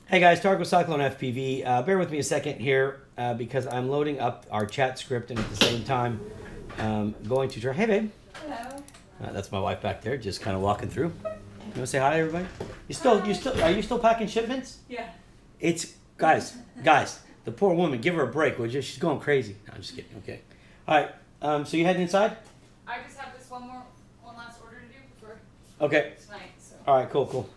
Hey guys, Tarek with Cyclone FPV. Bear with me a second here because I'm loading up our chat script and at the same time going to try. Hey babe. Hello. That's my wife back there, just kind of walking through. You want to say hi to everybody? Are you still packing shipments? Yeah. It's guys, the poor woman. Give her a break, would you? She's going crazy. No, I'm just kidding. Okay. All right. So you heading inside? I just have this one last order to do before Okay. tonight. So. All right. Cool.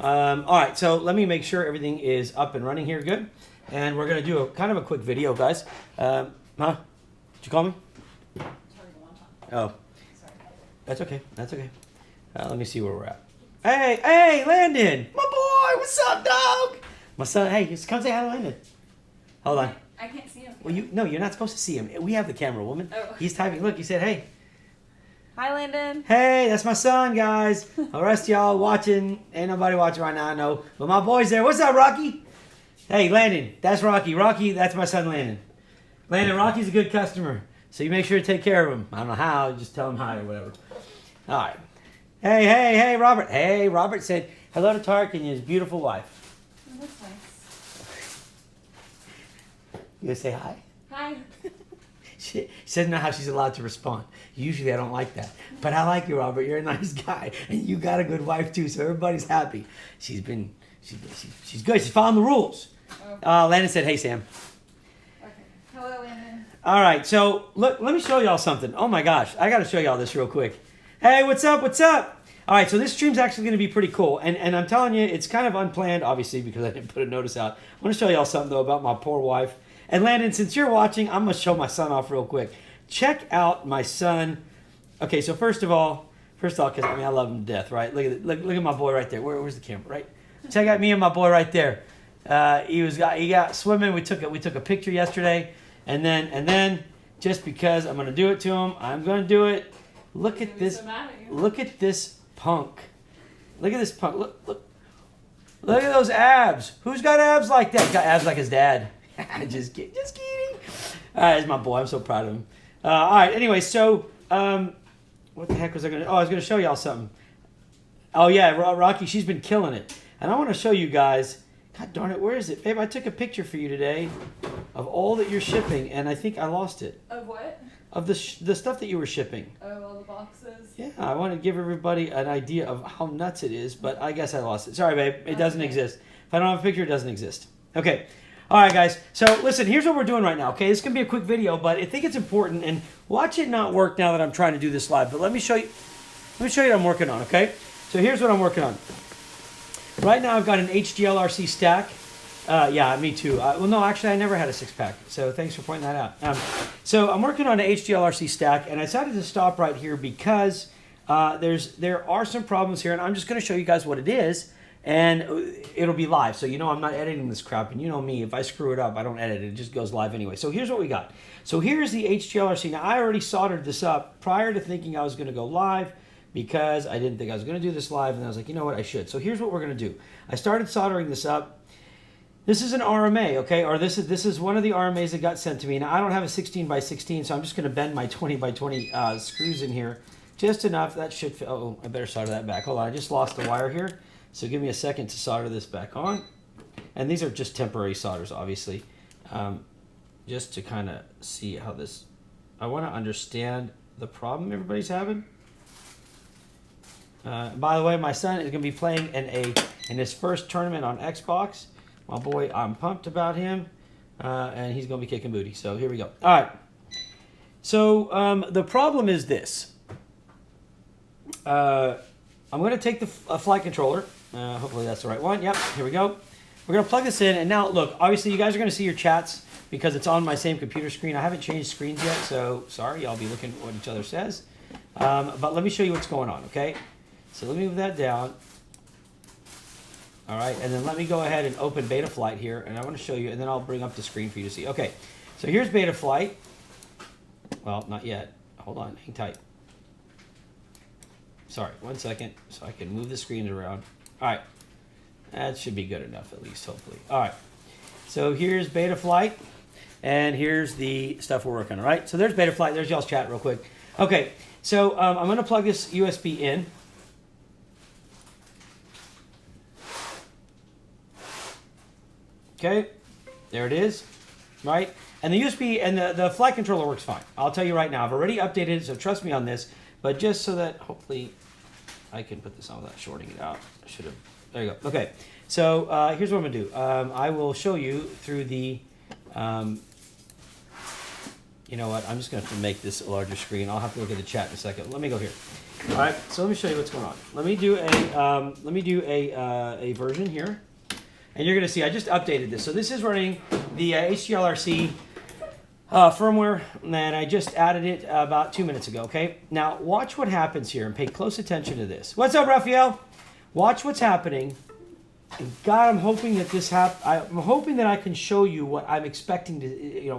All right, so let me make sure everything is up and running here good. And we're going to do a kind of a quick video, guys. Did you call me? Oh, that's okay. That's okay. Let me see where we're at. Hey, Landon! My boy! What's up, dog? My son, hey, just come say hi to Landon. Hold on. I can't see him. Well, you're not supposed to see him. We have the camera, woman. Oh. He's typing. Look, he said, hey. Hi, Landon. Hey, that's my son, guys. The rest of y'all watching, ain't nobody watching right now, I know. But my boy's there. What's up, Rocky? Hey, Landon, that's Rocky. Rocky, that's my son, Landon. Landon, Rocky's a good customer. So you make sure to take care of him. I don't know how, just tell him hi or whatever. All right. Hey, Robert. Hey, Robert said hello to Tarek and his beautiful wife. Oh, that's nice. You gonna say hi? Hi. She doesn't know how she's allowed to respond. Usually I don't like that. But I like you, Robert. You're a nice guy. And you got a good wife, too, so everybody's happy. She's good. She's following the rules. Oh. Landon said, hey, Sam. Okay. Hello, Landon. All right, so look, let me show y'all something. Oh, my gosh. I got to show y'all this real quick. Hey, what's up? All right, so this stream's actually going to be pretty cool. And I'm telling you, it's kind of unplanned, obviously, because I didn't put a notice out. I want to show y'all something, though, about my poor wife. And Landon, since you're watching, I'm going to show my son off real quick. Check out my son. Okay, so first of all, because I love him to death, right? Look at my boy right there. Where's the camera, right? Check out me and my boy right there. He got swimming. We took a picture yesterday, and then just because I'm going to do it to him, I'm going to do it. Look at this. So mad at you. Look at this punk. Look at this punk. Look at those abs. Who's got abs like that? Got abs like his dad. Just kidding. All right, that's my boy. I'm so proud of him. All right. Anyway, so what the heck was I going to? Oh, I was going to show y'all something. Oh yeah, Rocky. She's been killing it, and I want to show you guys. God darn it, where is it, babe? I took a picture for you today of all that you're shipping, and I think I lost it. Of what? Of the stuff that you were shipping. Oh, all the boxes. Yeah, I want to give everybody an idea of how nuts it is, but I guess I lost it. Sorry, babe. It doesn't exist. If I don't have a picture, it doesn't exist. Okay. All right, guys. So listen, here's what we're doing right now. Okay, this is gonna be a quick video, but I think it's important. And watch it not work now that I'm trying to do this live. But let me show you. Let me show you what I'm working on. Okay. So here's what I'm working on. Right now, I've got an HGLRC stack. Yeah, me too. Well, no, actually, I never had a 6-pack. So thanks for pointing that out. So I'm working on an HGLRC stack, and I decided to stop right here because there are some problems here, and I'm just gonna show you guys what it is. And it'll be live, so you know I'm not editing this crap. And you know me, if I screw it up, I don't edit it. It just goes live anyway. So here's what we got. So here's the HGLRC. Now, I already soldered this up prior to thinking I was going to go live because I didn't think I was going to do this live. And I was like, you know what, I should. So here's what we're going to do. I started soldering this up. This is an RMA, okay? Or this is one of the RMAs that got sent to me. Now, I don't have a 16 by 16, so I'm just going to bend my 20 by 20 screws in here. Just enough. That should fit. Oh, I better solder that back. Hold on, I just lost the wire here. So give me a second to solder this back on. And these are just temporary solders, obviously. Just to kind of see how this... I want to understand the problem everybody's having. By the way, my son is going to be playing in his first tournament on Xbox. My boy, I'm pumped about him. And he's going to be kicking booty. So here we go. All right. So the problem is this. I'm going to take the flight controller. Hopefully that's the right one. Yep, here we go. We're going to plug this in. And now, look, obviously you guys are going to see your chats because it's on my same computer screen. I haven't changed screens yet, so sorry. I'll be looking at what each other says. But let me show you what's going on, okay? So let me move that down. All right, and then let me go ahead and open Betaflight here. And I want to show you, and then I'll bring up the screen for you to see. Okay, so here's Betaflight. Well, not yet. Hold on, hang tight. Sorry, 1 second, so I can move the screens around. All right, that should be good enough at least, hopefully. All right, so here's Betaflight, and here's the stuff we're working on, all right? So there's Betaflight, there's y'all's chat real quick. Okay, so I'm gonna plug this USB in. Okay, there it is, right? And the USB and the flight controller works fine. I'll tell you right now, I've already updated it, so trust me on this. But just so that hopefully I can put this on without shorting it out. I should have, there you go. Okay, so here's what I'm gonna do. I will show you through the, you know what, I'm just gonna have to make this a larger screen. I'll have to look at the chat in a second. Let me go here. All right, so let me show you what's going on. Let me do a version here. And you're going to see, I just updated this. So this is running the HGLRC firmware, and I just added it about 2 minutes ago, okay? Now, watch what happens here, and pay close attention to this. What's up, Raphael? Watch what's happening. And God, I'm hoping that this I'm hoping that I can show you what I'm expecting to, you know,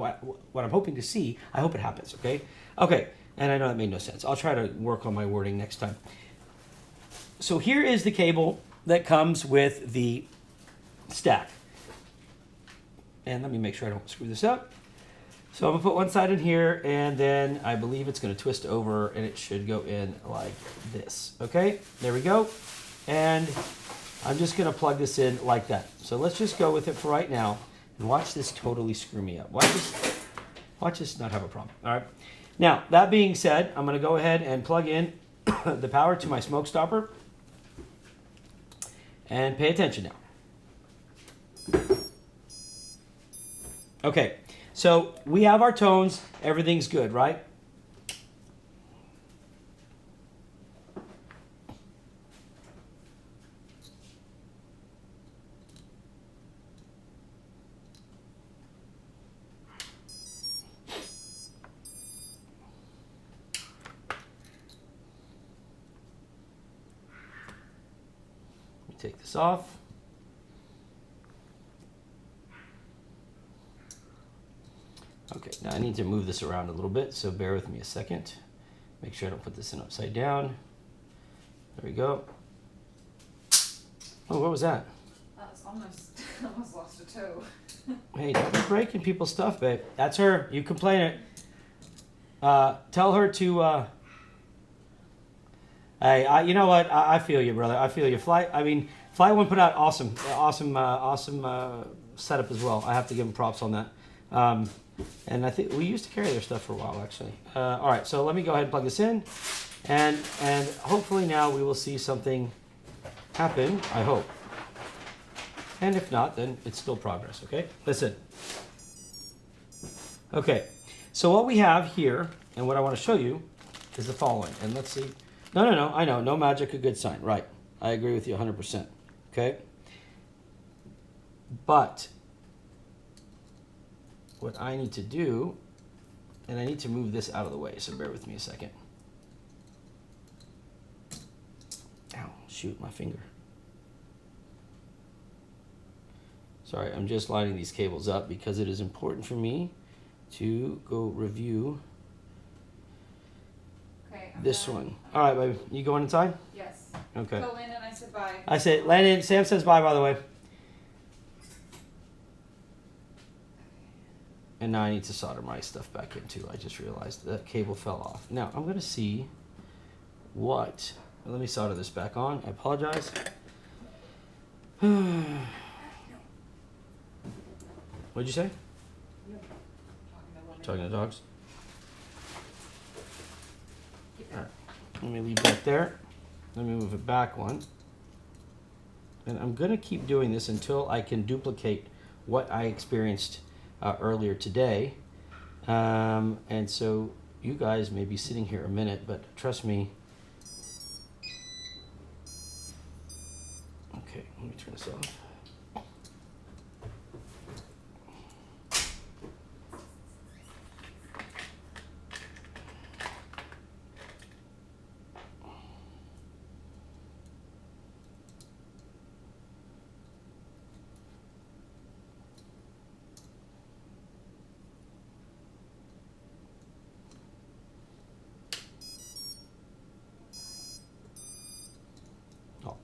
what I'm hoping to see. I hope it happens, okay? Okay, and I know that made no sense. I'll try to work on my wording next time. So here is the cable that comes with the stack. And let me make sure I don't screw this up. So I'm gonna put one side in here, and then I believe it's gonna twist over, and it should go in like this. Okay, there we go. And I'm just gonna plug this in like that. So let's just go with it for right now, and watch this totally screw me up. Watch this not have a problem. All right. Now, that being said, I'm gonna go ahead and plug in the power to my smoke stopper, and pay attention now. Okay, so we have our tones, everything's good, right? Let me take this off. Okay, now I need to move this around a little bit, so bear with me a second. Make sure I don't put this in upside down. There we go. Oh, what was that? That was almost lost a toe. Hey, don't be breaking people's stuff, babe. That's her. You complain it. Tell her to, hey, you know what? I feel you, brother. I feel you. Flight One put out awesome setup as well. I have to give them props on that. And I think we used to carry their stuff for a while, actually. All right, so let me go ahead and plug this in, and hopefully now we will see something happen. I hope. And if not, then it's still progress. Okay, listen. Okay, so what we have here, and what I want to show you, is the following. And let's see. No. I know. No magic, a good sign. Right. I agree with you 100%. Okay. But what I need to do, and I need to move this out of the way, so bear with me a second. Ow, shoot, my finger. Sorry, I'm just lining these cables up because it is important for me to go review this one. All right, baby, you going inside? Yes. Okay. Go in and I said bye. I said, Landon, Sam says bye, by the way. And now I need to solder my stuff back in too. I just realized that cable fell off. Now I'm gonna see what, let me solder this back on. I apologize. What'd you say? Talking to dogs. All right. Let me leave that there. Let me move it back one. And I'm gonna keep doing this until I can duplicate what I experienced earlier today. And so you guys may be sitting here a minute, but trust me. Okay, let me turn this off.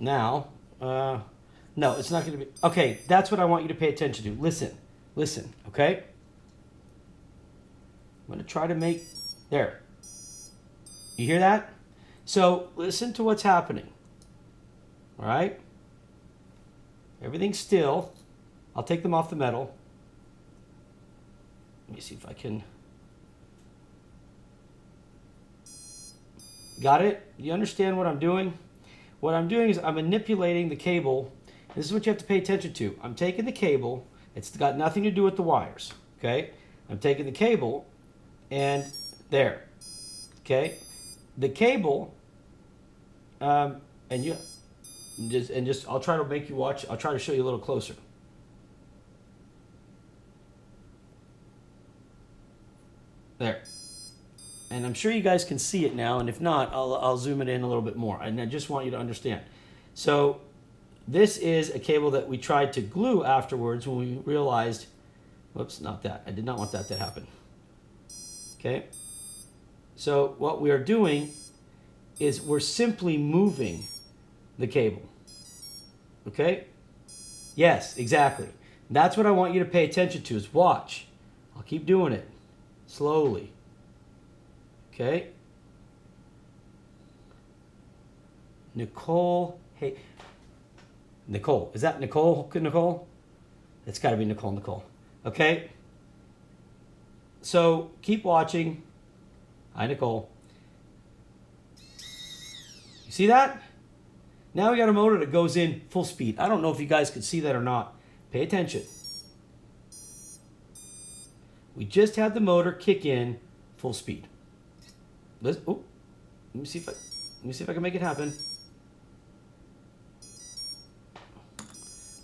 Now, no, it's not going to be, okay, that's what I want you to pay attention to. Listen, okay? I'm going to try to make, there. You hear that? So listen to what's happening, all right? Everything's still. I'll take them off the metal. Let me see if I can. Got it? You understand what I'm doing? What I'm doing is I'm manipulating the cable. This is what you have to pay attention to. I'm taking the cable. It's got nothing to do with the wires. Okay? I'm taking the cable and there. Okay? The cable, and I'll try to make you watch. I'll try to show you a little closer. There. And I'm sure you guys can see it now, and if not, I'll zoom it in a little bit more. And I just want you to understand. So this is a cable that we tried to glue afterwards when we realized, whoops, not that. I did not want that to happen. Okay? So what we are doing is we're simply moving the cable. Okay? Yes, exactly. That's what I want you to pay attention to is watch. I'll keep doing it slowly. Okay? Nicole, hey. Nicole, is that Nicole? Nicole? It's got to be Nicole. Okay? So keep watching. Hi, Nicole. You see that? Now we got a motor that goes in full speed. I don't know if you guys could see that or not. Pay attention. We just had the motor kick in full speed. Let me see if I can make it happen.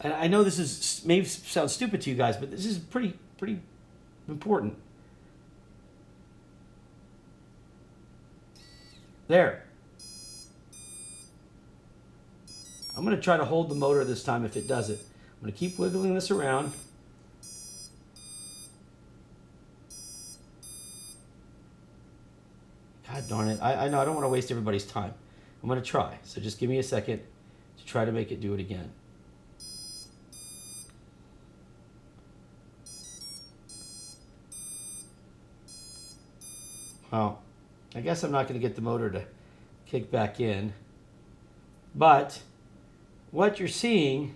And I know this is maybe sounds stupid to you guys, but this is pretty important. There. I'm going to try to hold the motor this time if it does it. I'm going to keep wiggling this around. God darn it. I know I don't want to waste everybody's time. I'm going to try. So just give me a second to try to make it do it again. Well, I guess I'm not going to get the motor to kick back in. But what you're seeing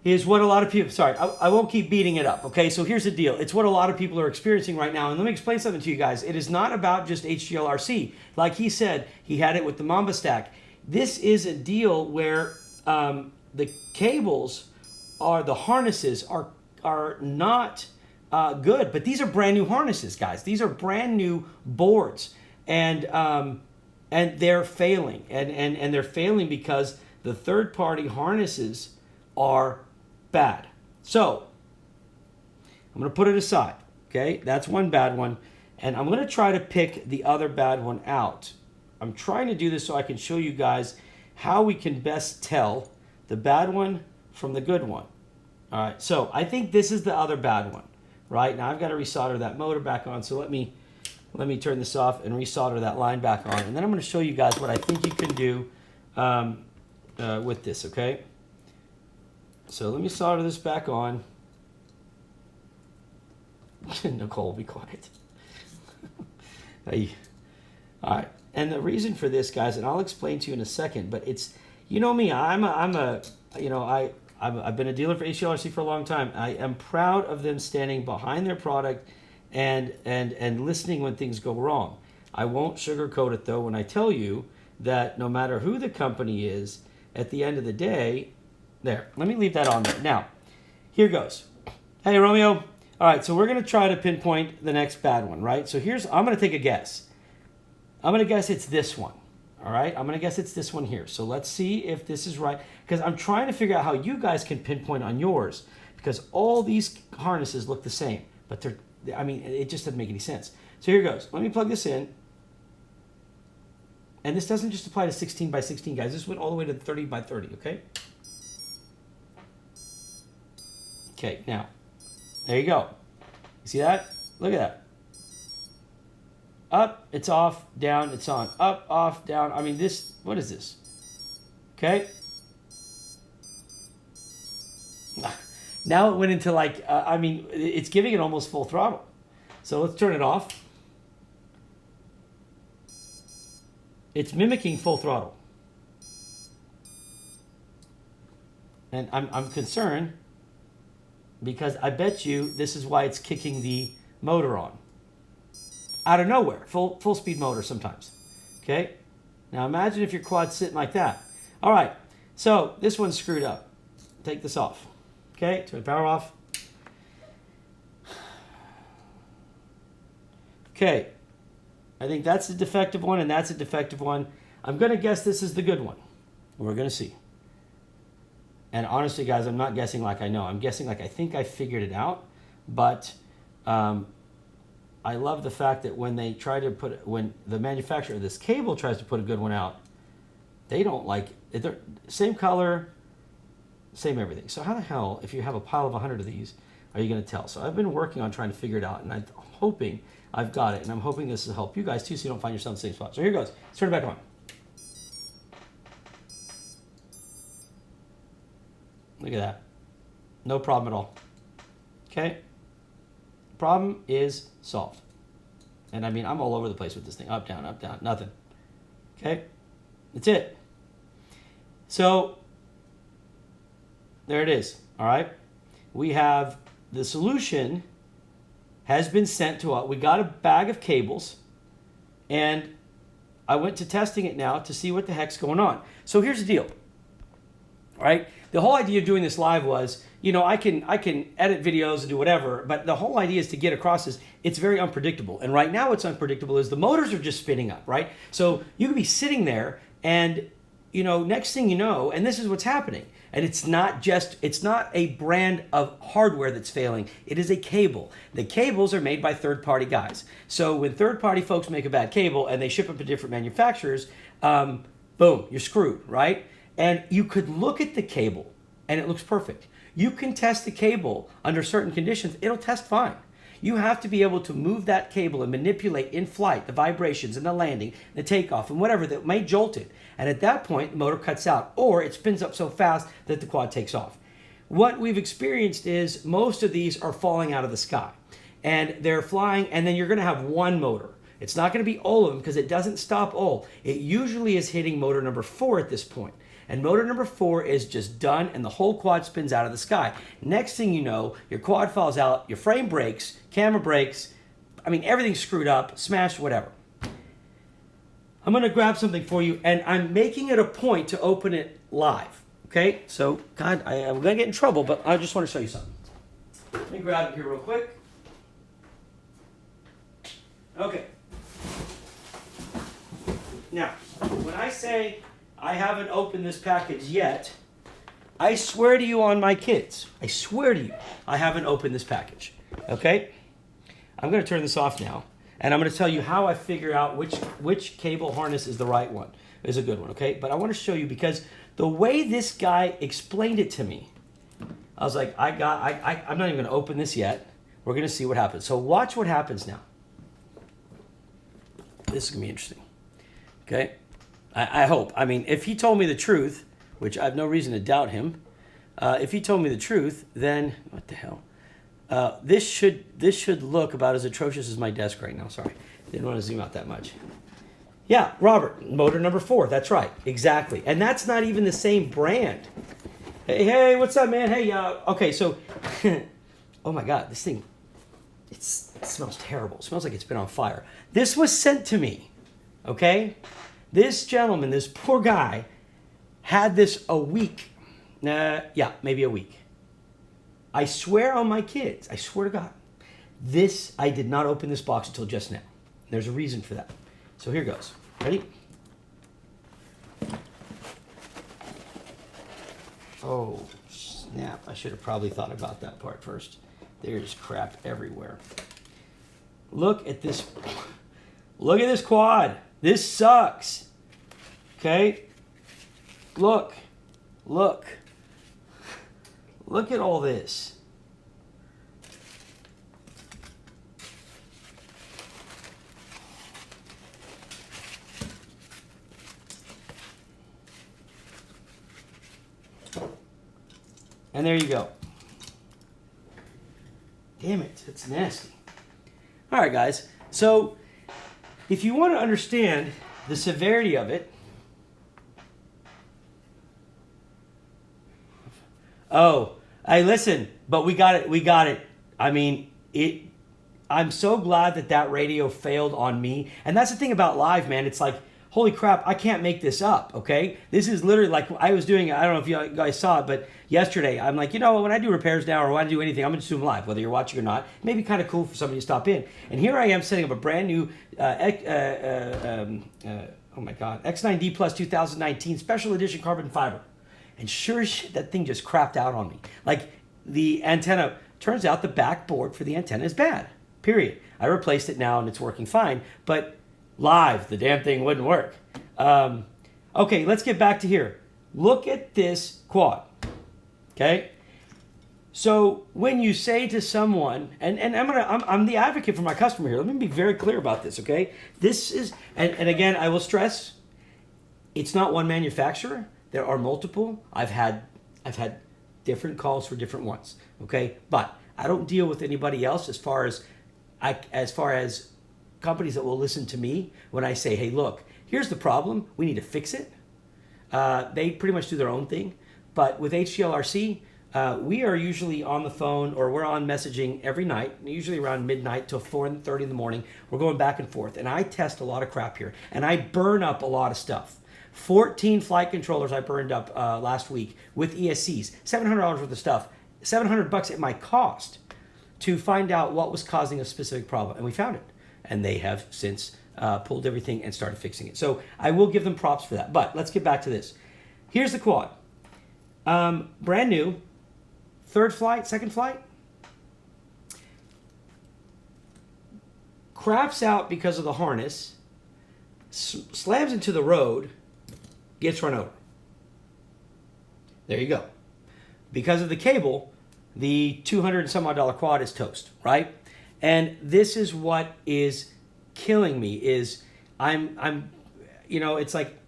is what a lot of people, sorry, I won't keep beating it up, okay? So here's the deal. It's what a lot of people are experiencing right now. And let me explain something to you guys. It is not about just HGLRC. Like he said, he had it with the Mamba stack. This is a deal where the cables the harnesses are not good, but these are brand new harnesses, guys. These are brand new boards. And they're failing. And they're failing because the third-party harnesses are bad. So I'm going to put it aside. Okay, that's one bad one. And I'm going to try to pick the other bad one out. I'm trying to do this so I can show you guys how we can best tell the bad one from the good one. All right, so I think this is the other bad one. Right, now I've got to resolder that motor back on. So let me turn this off and resolder that line back on. And then I'm going to show you guys what I think you can do with this, okay? So let me solder this back on. Nicole, be quiet. Hey. All right. And the reason for this, guys, and I'll explain to you in a second, but it's, you know me, I've been a dealer for HGLRC for a long time. I am proud of them standing behind their product and listening when things go wrong. I won't sugarcoat it, though, when I tell you that no matter who the company is, at the end of the day, there, let me leave that on there. Now, here goes. Hey, Romeo. All right, so we're going to try to pinpoint the next bad one, right? So I'm going to take a guess. I'm going to guess it's this one, all right? I'm going to guess it's this one here. So let's see if this is right, because I'm trying to figure out how you guys can pinpoint on yours, because all these harnesses look the same, but it just doesn't make any sense. So here goes. Let me plug this in. And this doesn't just apply to 16 by 16, guys. This went all the way to 30 by 30, okay? Okay, now, there you go. You see that? Look at that. Up, it's off, down, it's on. Up, off, down. I mean, what is this? Okay. Now it went into it's giving it almost full throttle. So let's turn it off. It's mimicking full throttle. And I'm concerned because I bet you this is why it's kicking the motor on. Out of nowhere, full speed motor sometimes. Okay? Now imagine if your quad's sitting like that. All right, so this one's screwed up. Take this off. Okay, turn the power off. Okay, I think that's a defective one and that's a defective one. I'm gonna guess this is the good one. We're gonna see. And honestly, guys, I'm not guessing like I know. I'm guessing like I think I figured it out, but I love the fact that when they try to put, when the manufacturer of this cable tries to put a good one out, they don't like it. They're same color, same everything. So how the hell, if you have a pile of 100 of these, are you going to tell? So I've been working on trying to figure it out, and I'm hoping I've got it, and I'm hoping this will help you guys too, so you don't find yourself in the same spot. So here goes. Let's turn it back on. Look at that. No problem at all. Okay? Problem is solved. And I mean, I'm all over the place with this thing. Up, down, nothing. Okay? That's it. So, there it is. All right? We have the solution has been sent to us. We got a bag of cables, and I went to testing it now to see what the heck's going on. So here's the deal. All right? The whole idea of doing this live was, you know, I can edit videos and do whatever, but the whole idea is to get across is it's very unpredictable. And right now what's unpredictable is the motors are just spinning up, right? So you could be sitting there and, you know, next thing you know, and this is what's happening. And it's not a brand of hardware that's failing. It is a cable. The cables are made by third-party guys. So when third-party folks make a bad cable and they ship them to different manufacturers, boom, you're screwed, right? And you could look at the cable and it looks perfect. You can test the cable under certain conditions. It'll test fine. You have to be able to move that cable and manipulate in flight the vibrations and the landing, the takeoff, and whatever that may jolt it. And at that point, the motor cuts out or it spins up so fast that the quad takes off. What we've experienced is most of these are falling out of the sky. And they're flying, and then you're going to have one motor. It's not going to be all of them because it doesn't stop all. It usually is hitting motor number 4 at this point. And motor number 4 is just done and the whole quad spins out of the sky. Next thing you know, your quad falls out, your frame breaks, camera breaks, I mean, everything's screwed up, smashed, whatever. I'm gonna grab something for you and I'm making it a point to open it live, okay? So, God, I'm gonna get in trouble, but I just wanna show you something. Let me grab it here real quick. Okay. Now, when I say I haven't opened this package yet, I swear to you on my kids, I swear to you, I haven't opened this package, okay? I'm gonna turn this off now, and I'm gonna tell you how I figure out which cable harness is the right one, is a good one, okay? But I wanna show you because the way this guy explained it to me, I was like, I'm not even gonna open this yet. We're gonna see what happens. So watch what happens now. This is gonna be interesting, okay? I hope. I mean, if he told me the truth, which I have no reason to doubt him, if he told me the truth, then what the hell? This should look about as atrocious as my desk right now. Sorry, didn't want to zoom out that much. Yeah, Robert, motor number 4. That's right, exactly. And that's not even the same brand. Hey, what's up, man? Hey, okay, so, oh my God, this thing, it smells terrible. It smells like it's been on fire. This was sent to me, okay? This gentleman, this poor guy, had this a week. Yeah, maybe a week. I swear on my kids, I swear to God, I did not open this box until just now. There's a reason for that. So here goes. Ready? Oh, snap. I should have probably thought about that part first. There's crap everywhere. Look at this. Look at this quad. This sucks. Okay? Look. Look at all this. And there you go. Damn it, it's nasty. All right, guys. So, if you want to understand the severity of it, Hey, listen, but we got it. We got it. I mean, I'm so glad that radio failed on me. And that's the thing about live, man. It's like, holy crap, I can't make this up, okay? This is literally like I was doing, I don't know if you guys saw it, but yesterday, I'm like, when I do repairs now or when I do anything, I'm going to do them live, whether you're watching or not. It may be kind of cool for somebody to stop in. And here I am setting up a brand new, oh my God, X9D Plus 2019 Special Edition Carbon Fiber. And sure as shit, that thing just crapped out on me. Like, the antenna, turns out the backboard for the antenna is bad, period. I replaced it now and it's working fine, but live, the damn thing wouldn't work. Okay, let's get back to here. Look at this quad, okay? So when you say to someone, and I'm the advocate for my customer here. Let me be very clear about this, okay? This is, and again, I will stress, it's not one manufacturer. There are multiple. I've had different calls for different ones, okay? But I don't deal with anybody else as far as companies that will listen to me when I say, hey, look, here's the problem. We need to fix it. They pretty much do their own thing. But with HGLRC, we are usually on the phone or we're on messaging every night, usually around midnight till 4:30 in the morning. We're going back and forth. And I test a lot of crap here. And I burn up a lot of stuff. 14 flight controllers I burned up last week with ESCs. $700 worth of stuff. $700 at my cost to find out what was causing a specific problem. And we found it. And they have since pulled everything and started fixing it. So I will give them props for that. But let's get back to this. Here's the quad. Brand new. Third flight, second flight. Craps out because of the harness. Slams into the road. Gets run over. There you go. Because of the cable, the $200 and some odd quad is toast, right? And this is what is killing me is it's like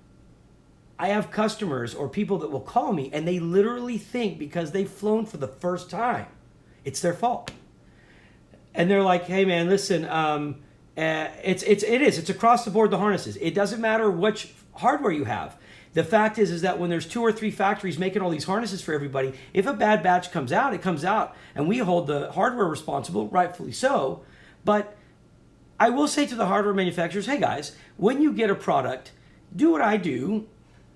I have customers or people that will call me and they literally think because they've flown for the first time, it's their fault. And they're like, hey man, listen, it's across the board, the harnesses. It doesn't matter which hardware you have. The fact is that when there's 2 or 3 factories making all these harnesses for everybody, if a bad batch comes out, it comes out, and we hold the hardware responsible, rightfully so. But I will say to the hardware manufacturers, hey guys, when you get a product, do what I do,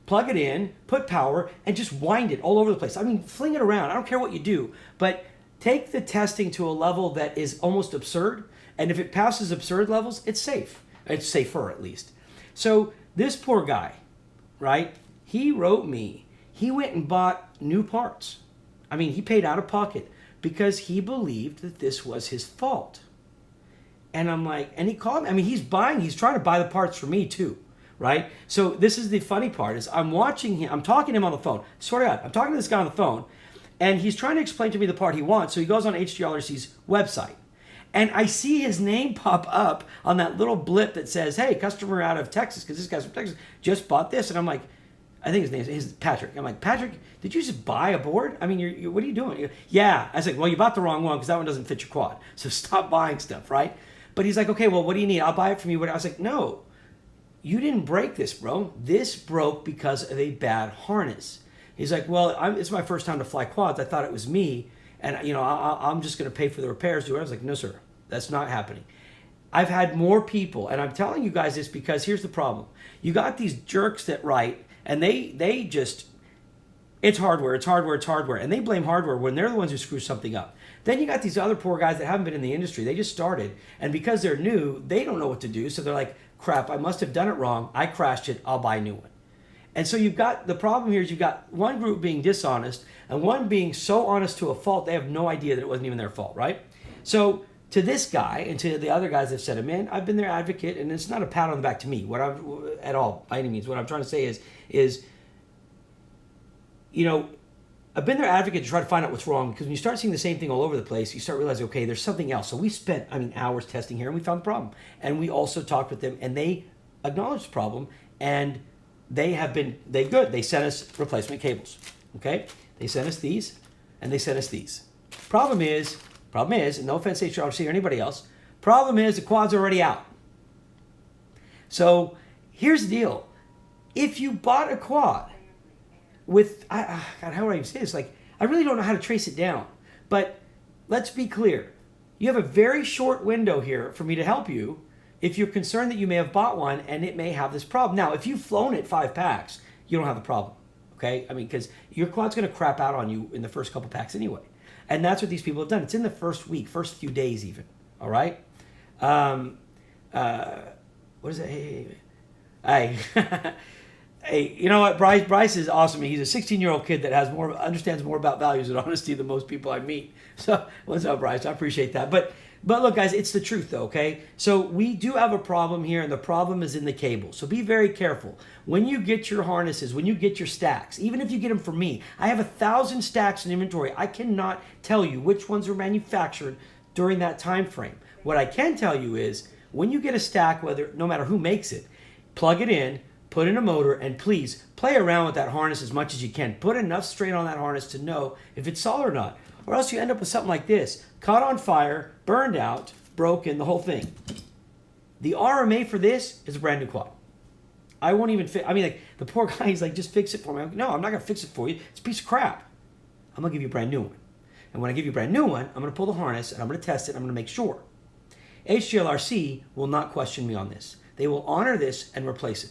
plug it in, put power, and just wind it all over the place. I mean, fling it around. I don't care what you do, but take the testing to a level that is almost absurd. And if it passes absurd levels, it's safe. It's safer at least. So this poor guy, right? He wrote me. He went and bought new parts. I mean, he paid out of pocket because he believed that this was his fault. And I'm like, and he called me. I mean, he's trying to buy the parts for me too, right? So this is the funny part is I'm watching him. I'm talking to him on the phone. Swear to God, I'm talking to this guy on the phone and he's trying to explain to me the part he wants. So he goes on HGLRC's website. And I see his name pop up on that little blip that says, hey, customer out of Texas, because this guy's from Texas, just bought this. And I'm like, I think his name is Patrick. I'm like, Patrick, did you just buy a board? I mean, what are you doing? Yeah. I was like, well, you bought the wrong one because that one doesn't fit your quad. So stop buying stuff, right? But he's like, okay, well, what do you need? I'll buy it from you. I was like, no, you didn't break this, bro. This broke because of a bad harness. He's like, well, it's my first time to fly quads. I thought it was me. And, I'm just going to pay for the repairs. I was like, no, sir. That's not happening. I've had more people, and I'm telling you guys this because here's the problem. You got these jerks that write, and they just, it's hardware, and they blame hardware when they're the ones who screw something up. Then you got these other poor guys that haven't been in the industry. They just started, and because they're new, they don't know what to do, so they're like, crap, I must have done it wrong. I crashed it. I'll buy a new one. And so you've got, the problem here is you've got one group being dishonest, and one being so honest to a fault, they have no idea that it wasn't even their fault, right? So to this guy and to the other guys that said, man, I've been their advocate, and it's not a pat on the back to me. At all, by any means. What I'm trying to say is, I've been their advocate to try to find out what's wrong, because when you start seeing the same thing all over the place, you start realizing, okay, there's something else. So we spent, hours testing here, and we found the problem. And we also talked with them, and they acknowledged the problem, and they're good. They sent us replacement cables, okay? They sent us these, and they sent us these. Problem is, and no offense to HGLRC or anybody else, problem is the quad's already out. So here's the deal. If you bought a quad with, God, how do I even say this? Like, I really don't know how to trace it down. But let's be clear. You have a very short window here for me to help you if you're concerned that you may have bought one and it may have this problem. Now, if you've flown it 5 packs, you don't have the problem, okay? I mean, because your quad's going to crap out on you in the first couple packs anyway. And that's what these people have done. It's in the first week, first few days even, all right? What is it? Hey. Hey, you know what? Bryce is awesome. He's a 16-year-old kid that understands more about values and honesty than most people I meet. So, what's up, Bryce? I appreciate that. But look, guys, it's the truth, though, okay? So, we do have a problem here, and the problem is in the cable. So, be very careful. When you get your harnesses, when you get your stacks, even if you get them from me, I have 1,000 stacks in inventory. I cannot tell you which ones were manufactured during that time frame. What I can tell you is, when you get a stack, no matter who makes it, plug it in, put in a motor, and please play around with that harness as much as you can. Put enough strain on that harness to know if it's solid or not. Or else you end up with something like this. Caught on fire, burned out, broken, the whole thing. The RMA for this is a brand new quad. I won't even fix. I mean, like, the poor guy, he's like, just fix it for me. I'm like, no, I'm not going to fix it for you. It's a piece of crap. I'm going to give you a brand new one. And when I give you a brand new one, I'm going to pull the harness, and I'm going to test it, and I'm going to make sure. HGLRC will not question me on this. They will honor this and replace it.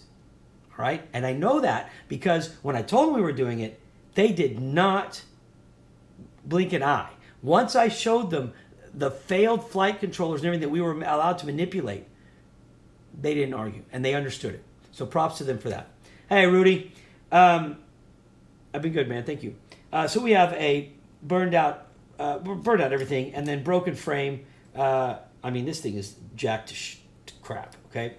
All right? And I know that because when I told them we were doing it, they did not blink an eye. Once I showed them the failed flight controllers and everything that we were allowed to manipulate, they didn't argue, and they understood it. So props to them for that. Hey, Rudy. I've been good, man. Thank you. So we have a burned out everything, and then broken frame. I mean, this thing is jacked to crap, okay?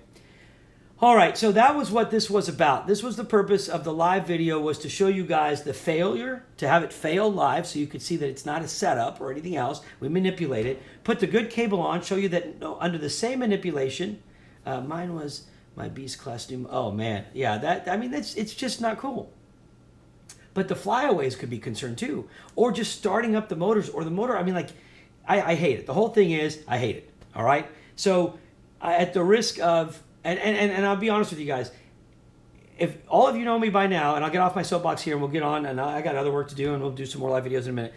All right, so that was what this was about. This was the purpose of the live video, was to show you guys the failure, to have it fail live so you could see that it's not a setup or anything else. We manipulate it, put the good cable on, show you that under the same manipulation, mine was my Beast Class new. Oh, man. Yeah, it's just not cool. But the flyaways could be concerned too. Or just starting up the motors or the motor. I mean, like, I hate it. The whole thing is, I hate it. All right? So, at the risk of... And I'll be honest with you guys. If all of you know me by now, and I'll get off my soapbox here and we'll get on, and I got other work to do, and we'll do some more live videos in a minute.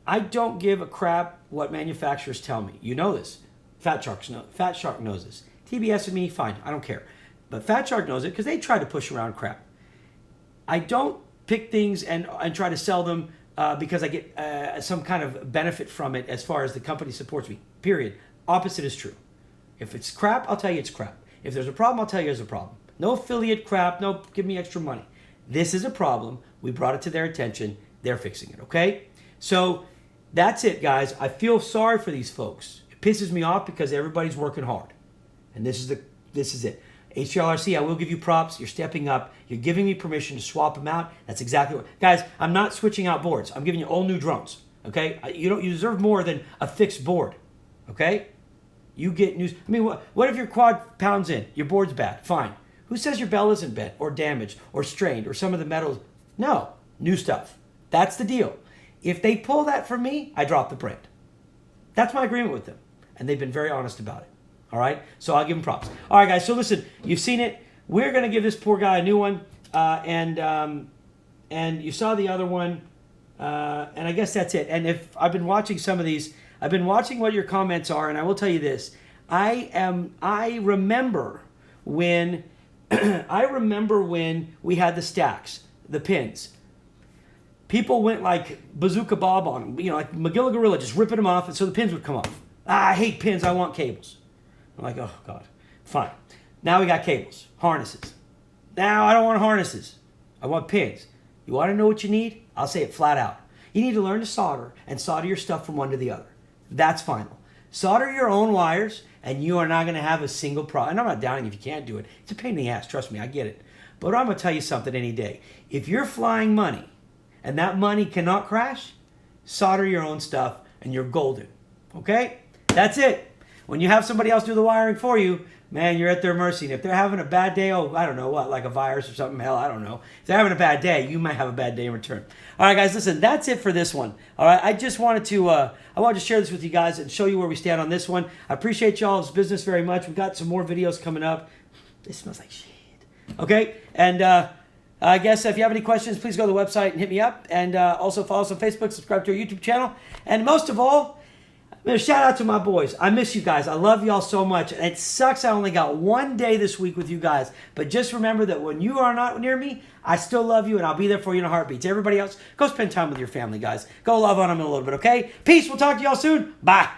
I don't give a crap what manufacturers tell me. You know this. Fat Shark knows this. TBS and me, fine. I don't care. But Fat Shark knows it because they try to push around crap. I don't pick things and try to sell them because I get some kind of benefit from it as far as the company supports me. Period. Opposite is true. If it's crap, I'll tell you it's crap. If there's a problem, I'll tell you there's a problem. No affiliate crap. No, give me extra money. This is a problem. We brought it to their attention. They're fixing it, okay? So that's it, guys. I feel sorry for these folks. It pisses me off because everybody's working hard. And this is it. HGLRC, I will give you props. You're stepping up. You're giving me permission to swap them out. That's exactly what... Guys, I'm not switching out boards. I'm giving you all new drones, okay? You deserve more than a fixed board, okay? You get news. I mean, what if your quad pounds in? Your board's bad. Fine. Who says your bell isn't bent or damaged or strained or some of the metals? No. New stuff. That's the deal. If they pull that from me, I drop the brand. That's my agreement with them. And they've been very honest about it. All right? So I'll give them props. All right, guys. So listen, you've seen it. We're going to give this poor guy a new one. And you saw the other one. And I guess that's it. And if I've been watching some of these... I've been watching what your comments are, and I will tell you this. I remember when we had the stacks, the pins. People went like Bazooka Bob on them, like Magilla Gorilla, just ripping them off, and so the pins would come off. I hate pins, I want cables. I'm like, oh, God. Fine. Now we got cables, harnesses. Now I don't want harnesses. I want pins. You want to know what you need? I'll say it flat out. You need to learn to solder and solder your stuff from one to the other. That's final. Solder your own wires, and you are not going to have a single problem. And I'm not doubting if you can't do it. It's a pain in the ass. Trust me, I get it. But I'm going to tell you something any day. If you're flying money, and that money cannot crash, solder your own stuff, and you're golden. Okay? That's it. When you have somebody else do the wiring for you, man, you're at their mercy. And if they're having a bad day, I don't know what, like a virus or something, hell, I don't know. If they're having a bad day, you might have a bad day in return. All right, guys, listen, that's it for this one. All right, I just wanted to, share this with you guys and show you where we stand on this one. I appreciate y'all's business very much. We've got some more videos coming up. It smells like shit. Okay, and I guess if you have any questions, please go to the website and hit me up. And also follow us on Facebook, subscribe to our YouTube channel. And most of all, shout out to my boys. I miss you guys. I love y'all so much. And it sucks I only got one day this week with you guys. But just remember that when you are not near me, I still love you and I'll be there for you in a heartbeat. To everybody else, go spend time with your family, guys. Go love on them in a little bit, okay? Peace. We'll talk to y'all soon. Bye.